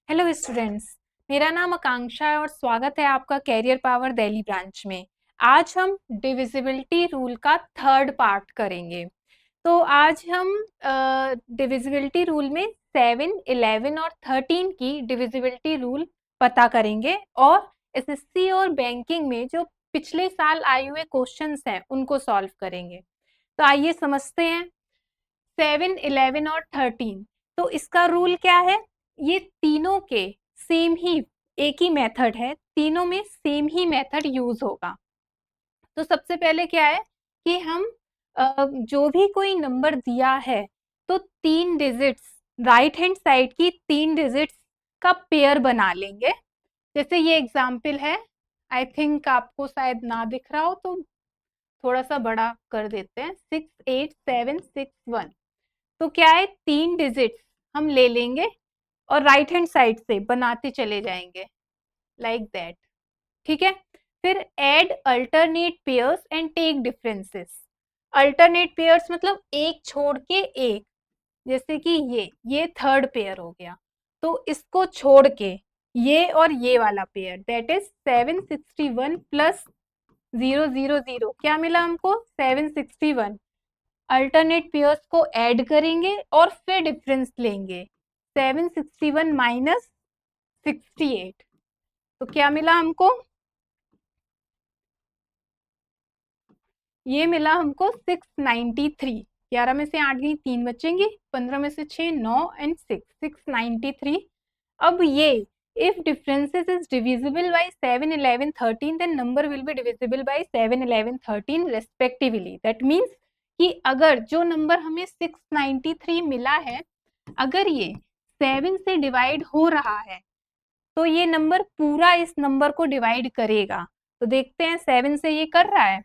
Hello students, मेरा नाम आकांक्षा है और स्वागत है आपका कैरियर पावर दिल्ली ब्रांच में। आज हम डिविजिबिलिटी रूल का थर्ड पार्ट करेंगे। तो आज हम डिविजिबिलिटी रूल में 7, 11 और 13 की डिविजिबिलिटी रूल पता करेंगे और एसएससी और बैंकिंग में जो पिछले साल आए हुए क्वेश्चंस हैं उनको सॉल्व करेंगे। तो आइए समझते हैं 7, 11 और 13। तो इसका रूल क्या है? ये तीनों के सेम ही एक ही मेथड है, तीनों में सेम ही मेथड यूज होगा। तो सबसे पहले क्या है कि हम जो भी कोई नंबर दिया है तो 3 डिजिट्स राइट हैंड साइड की 3 डिजिट्स का पेयर बना लेंगे। जैसे ये एग्जाम्पल है, आई थिंक आपको शायद ना दिख रहा हो तो थोड़ा सा बड़ा कर देते हैं। 68761। तो क्या है, 3 डिजिट्स हम ले लेंगे और राइट हैंड साइड से बनाते चले जाएंगे लाइक दैट। ठीक है, फिर add alternate pairs and take differences. Alternate pairs मतलब एक छोड़ के एक, जैसे कि ये थर्ड पेयर हो गया, तो इसको छोड़ के ये और ये वाला पेयर दैट इज 761 प्लस 000 क्या मिला हमको? 761। अल्टरनेट पेयर्स को ऐड करेंगे और फिर डिफरेंस लेंगे, 761 माइनस 68। तो क्या मिला हमको? ये मिला हमको 693। 11 में से 8 गई, 3 बचेंगी, 15 में से 6, 9 एंड 6, 693। अब ये if differences is divisible by 7, 11, 13 then number will be divisible by 7, 11, 13 respectively. That means कि अगर जो नंबर हमें 693 मिला है, अगर ये 7 से डिवाइड हो रहा है तो ये नंबर पूरा इस नंबर को डिवाइड करेगा। तो देखते हैं 7 से ये कर रहा है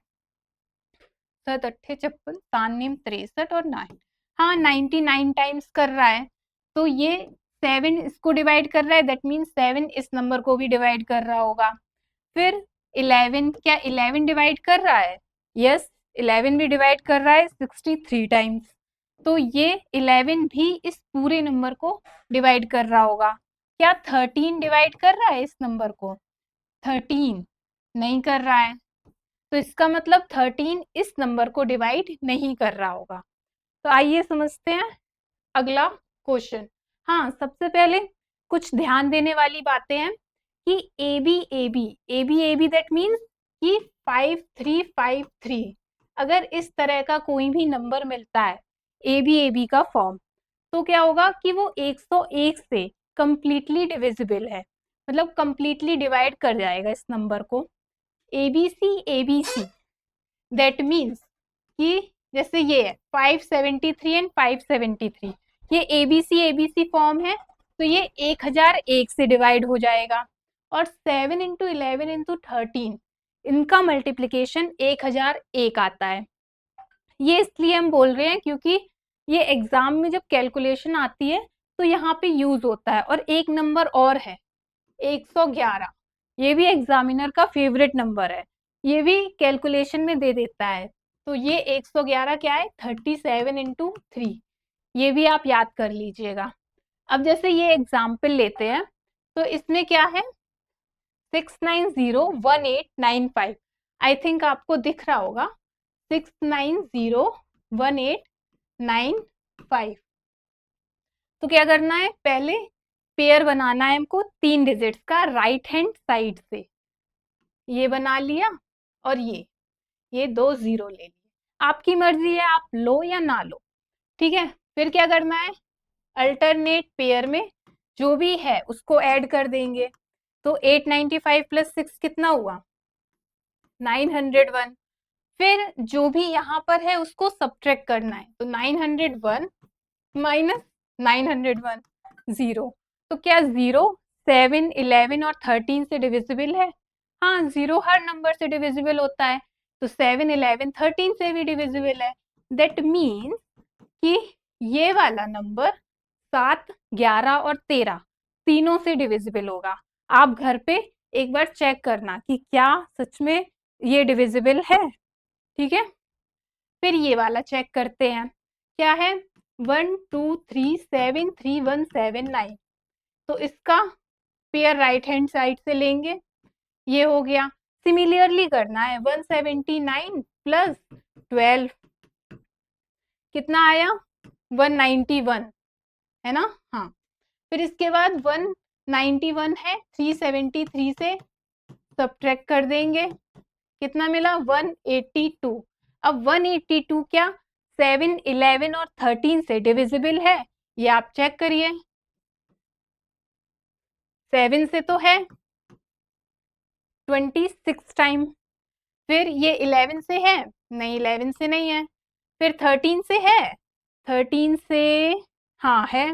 7 अट्ठे 56, 93 और 9, हाँ 99 टाइम्स कर रहा है। तो ये 7 इसको डिवाइड कर रहा है, दैट मीन्स 7 इस नंबर को भी डिवाइड कर रहा होगा। फिर 11, क्या 11 डिवाइड कर रहा है? यस, 11 भी डिवाइड कर रहा है 63 टाइम्स। तो ये 11 भी इस पूरे नंबर को डिवाइड कर रहा होगा। क्या 13 डिवाइड कर रहा है इस नंबर को? 13 नहीं कर रहा है, तो इसका मतलब 13 इस नंबर को डिवाइड नहीं कर रहा होगा। तो आइए समझते हैं अगला क्वेश्चन। हाँ, सबसे पहले कुछ ध्यान देने वाली बातें हैं कि A B A B A B A B that means कि 5353, अगर इस तरह का कोई भी नंबर मिलता है ए बी का फॉर्म, तो क्या होगा कि वो 101 से कंप्लीटली डिविजिबल है, मतलब कंप्लीटली डिवाइड कर जाएगा इस नंबर को। एबीसी दैट मीन्स कि जैसे ये है 573 एंड 573, ये एबीसी फॉर्म है, तो ये 1001 से डिवाइड हो जाएगा। और 7 इंटू 11 इंटू 13 इनका मल्टीप्लीकेशन 1001 आता है। ये इसलिए हम बोल रहे हैं क्योंकि ये एग्जाम में जब कैलकुलेशन आती है तो यहाँ पे यूज होता है। और एक नंबर और है 111, ये भी एग्जामिनर का फेवरेट नंबर है, ये भी कैलकुलेशन में दे देता है। तो ये 111 क्या है? 37 इंटू 3, ये भी आप याद कर लीजिएगा। अब जैसे ये एग्जाम्पल लेते हैं, तो इसमें क्या है 6901895, आई थिंक आपको दिख रहा होगा 6901895। तो क्या करना है, पहले पेयर बनाना है हमको 3 डिजिट्स का राइट हैंड साइड से, ये बना लिया और ये 2 0 ले लिए। आपकी मर्जी है, आप लो या ना लो, ठीक है। फिर क्या करना है, अल्टरनेट पेयर में जो भी है उसको ऐड कर देंगे। तो 895 प्लस 6 कितना हुआ? 901। फिर जो भी यहाँ पर है उसको सब्ट्रैक्ट करना है, तो 901 माइनस 901 0। तो क्या 0 7, 11 और 13 से डिविजिबल है? हाँ, 0 हर नंबर से डिविजिबल होता है, तो 7, 11, 13 से भी डिविजिबल है। दैट मीन्स कि ये वाला नंबर 7, 11 और 13 तीनों से डिविजिबल होगा। आप घर पे एक बार चेक करना कि क्या सच में ये डिविजिबल है, ठीक है। फिर ये वाला चेक करते हैं, क्या है 1 2 3 7 3 1 7 9, तो इसका पेयर राइट हैंड साइड से लेंगे, ये हो गया। सिमिलरली करना है 179 प्लस 12 कितना आया 191 है ना। हाँ, फिर इसके बाद 191 है 373 से सब्ट्रैक्ट कर देंगे, कितना मिला 182। अब 182 क्या 7, 11 और 13 से डिविजिबल है, ये आप चेक करिए। 7 से तो है 26 टाइम, फिर ये 11 से है नहीं, 11 से नहीं है, फिर 13 से है, 13 से हाँ है,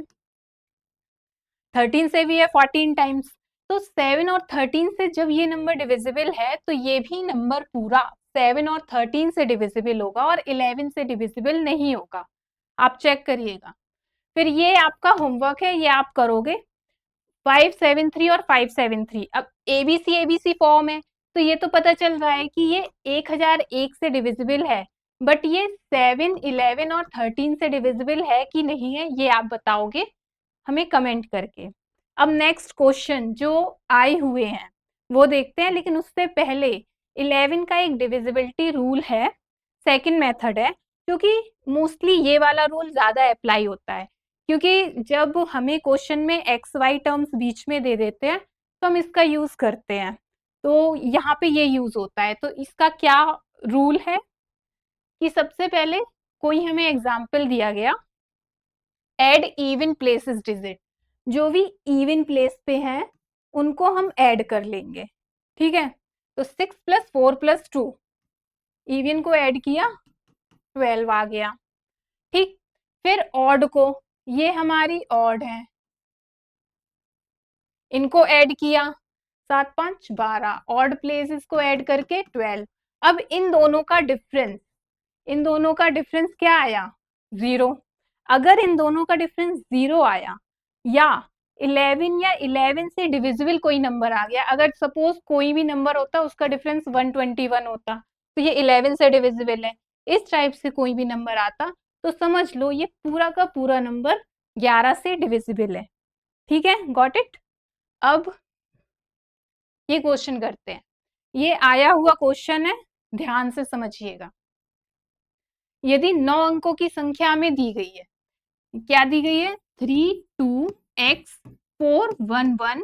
13 से भी है 14 टाइम्स। तो 7 और 13 से जब ये नंबर डिविजिबल है तो ये भी नंबर पूरा 7 और 13 से डिविजिबल होगा और 11 से डिविजिबल नहीं होगा, आप चेक करिएगा। फिर ये आपका होमवर्क है, ये आप करोगे 573 और 573। अब एबीसी एबीसी फॉर्म है तो ये तो पता चल रहा है कि ये 1001 से डिविजिबल है, बट ये 7, 11 और 13 से डिविजिबल है कि नहीं है, ये आप बताओगे हमें कमेंट करके। अब नेक्स्ट क्वेश्चन जो आए हुए हैं वो देखते हैं, लेकिन उससे पहले 11 का एक डिविजिबिलिटी रूल है, सेकंड मेथड है, क्योंकि मोस्टली ये वाला रूल ज्यादा अप्लाई होता है, क्योंकि जब हमें क्वेश्चन में एक्स वाई टर्म्स बीच में दे देते हैं तो हम इसका यूज करते हैं, तो यहाँ पे ये यूज होता है। तो इसका क्या रूल है कि सबसे पहले कोई हमें एग्जाम्पल दिया गया, एड इवन प्लेसेस डिजिट, जो भी इवन प्लेस पे हैं उनको हम ऐड कर लेंगे, ठीक है। तो 6 + 4 + 2, इवन को ऐड किया 12 आ गया, ठीक। फिर ऑड को, ये हमारी ऑड है, इनको ऐड किया 7 5 12, ऑड प्लेसेस को ऐड करके 12। अब इन दोनों का डिफरेंस, इन दोनों का डिफरेंस क्या आया 0। अगर इन दोनों का डिफरेंस 0 आया या 11 या 11 से डिविजिबल कोई नंबर आ गया, अगर सपोज कोई भी नंबर होता उसका डिफरेंस 121 होता तो ये 11 से डिविजिबल है, इस टाइप से कोई भी नंबर आता तो समझ लो ये पूरा का पूरा नंबर 11 से डिविजिबल है, ठीक है, गॉट इट। अब ये क्वेश्चन करते हैं, ये आया हुआ क्वेश्चन है, ध्यान से समझिएगा। यदि 9 अंकों की संख्या में दी गई है, क्या दी गई है 3 2 x 4 1 1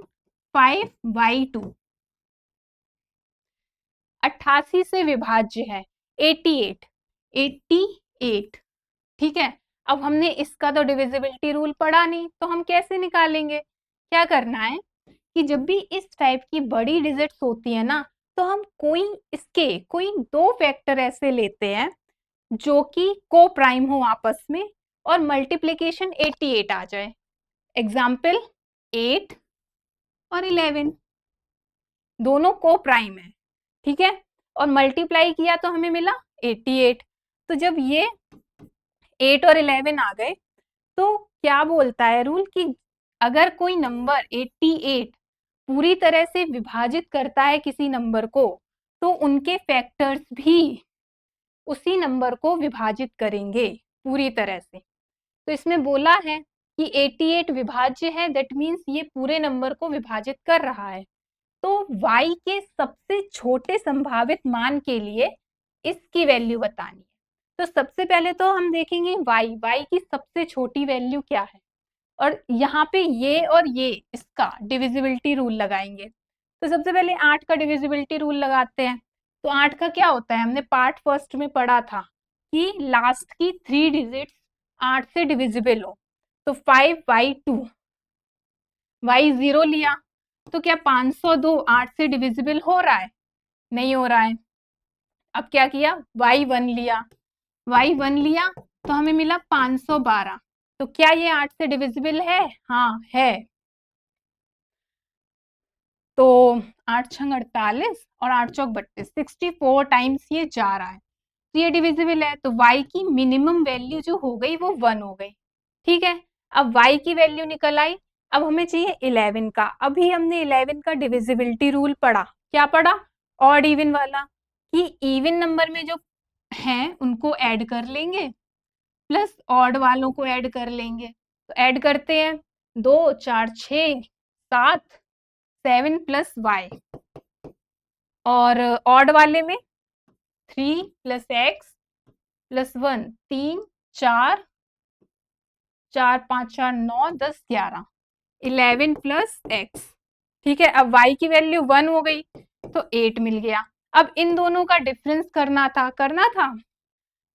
5 y 2, 88 से विभाज्य है 88, 88, ठीक है। अब हमने इसका तो डिविजिबिलिटी रूल पढ़ा नहीं, तो हम कैसे निकालेंगे, क्या करना है कि जब भी इस टाइप की बड़ी डिजिट्स होती है ना, तो हम कोई दो फैक्टर ऐसे लेते हैं जो कि को प्राइम हो आपस में और मल्टीप्लीकेशन 88 आ जाए। एग्जाम्पल 8 और 11 दोनों को प्राइम है, ठीक है, और मल्टीप्लाई किया तो हमें मिला 88। तो जब ये 8 और 11 आ गए तो क्या बोलता है रूल कि अगर कोई नंबर 88 पूरी तरह से विभाजित करता है किसी नंबर को, तो उनके फैक्टर्स भी उसी नंबर को विभाजित करेंगे पूरी तरह से। तो इसमें बोला है कि 88 विभाज्य है, दैट मीन्स ये पूरे नंबर को विभाजित कर रहा है। तो y के सबसे छोटे संभावित मान के लिए इसकी वैल्यू बतानी है। तो सबसे पहले तो हम देखेंगे y की सबसे छोटी वैल्यू क्या है, और यहाँ पे ये और ये इसका डिविजिबिलिटी रूल लगाएंगे। तो सबसे पहले 8 का डिविजिबिलिटी रूल लगाते हैं। तो 8 का क्या होता है, हमने पार्ट फर्स्ट में पढ़ा था कि लास्ट की 3 डिजिट्स 8 से डिविजिबल हो। तो 5y2, y 0 लिया तो क्या 502 8 से डिविजिबल हो रहा है, नहीं हो रहा है। अब क्या किया y1 लिया, y1 लिया तो हमें मिला 512, तो क्या ये 8 से डिविजिबल है, हाँ है। तो 8 छंग 48 और 8 चौक 32, 64 टाइम्स ये जा रहा है, तो ये डिविजिबल है। तो y की मिनिमम वैल्यू जो हो गई वो 1 हो गई, ठीक है। अब y की वैल्यू निकल आई, अब हमें चाहिए 11 का। अभी हमने 11 का डिविजिबिलिटी रूल पढ़ा, क्या पढ़ा, ऑड इवन वाला, कि इवन नंबर में जो हैं उनको ऐड कर लेंगे प्लस ऑड वालों को ऐड कर लेंगे। तो ऐड करते हैं 2 4 6 7 7 प्लस वाई, और ऑड वाले में 3 plus x plus 1 3 4 4 5 4 9 10 11 11 plus x. ठीक है, अब y की वैल्यू 1 हो गई तो 8 मिल गया। अब इन दोनों का डिफरेंस करना था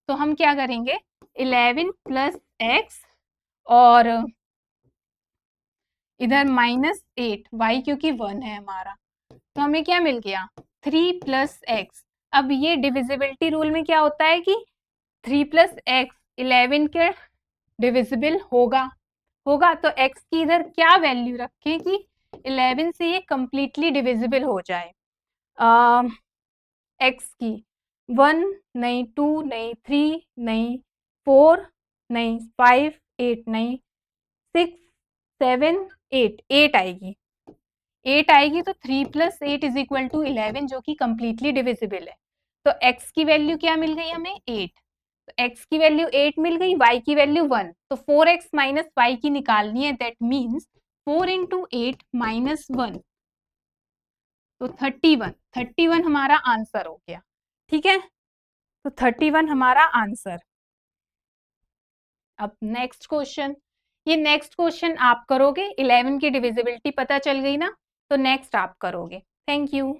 तो हम क्या करेंगे, 11 प्लस एक्स और इधर -8 y क्योंकि 1 है हमारा, तो हमें क्या मिल गया 3 प्लस एक्स। अब ये डिविजिबिलिटी रूल में क्या होता है कि 3 प्लस एक्स 11 के डिविजिबल होगा तो x की इधर क्या वैल्यू रखें कि 11 से ये कंप्लीटली डिविजिबल हो जाए। x की 1 नहीं, 2 नहीं, 3 नहीं, 4 नहीं, 5 8 नहीं, 6 7 8 8 आएगी। 8 आएगी तो 3 प्लस 8 इज इक्वल टू 11 जो कि कंप्लीटली डिविजिबल है। तो x की वैल्यू क्या मिल गई हमें 8, तो x की वैल्यू 8 मिल गई, y की वैल्यू 1, तो 4x माइनस y की निकालनी है, दैट मीन्स 4 इंटू 8 माइनस 1, तो 31 हमारा आंसर हो गया। ठीक है, तो 31 हमारा आंसर। अब नेक्स्ट क्वेश्चन, ये नेक्स्ट क्वेश्चन आप करोगे, 11 की डिविजिबिलिटी पता चल गई ना, तो नेक्स्ट आप करोगे। Thank you.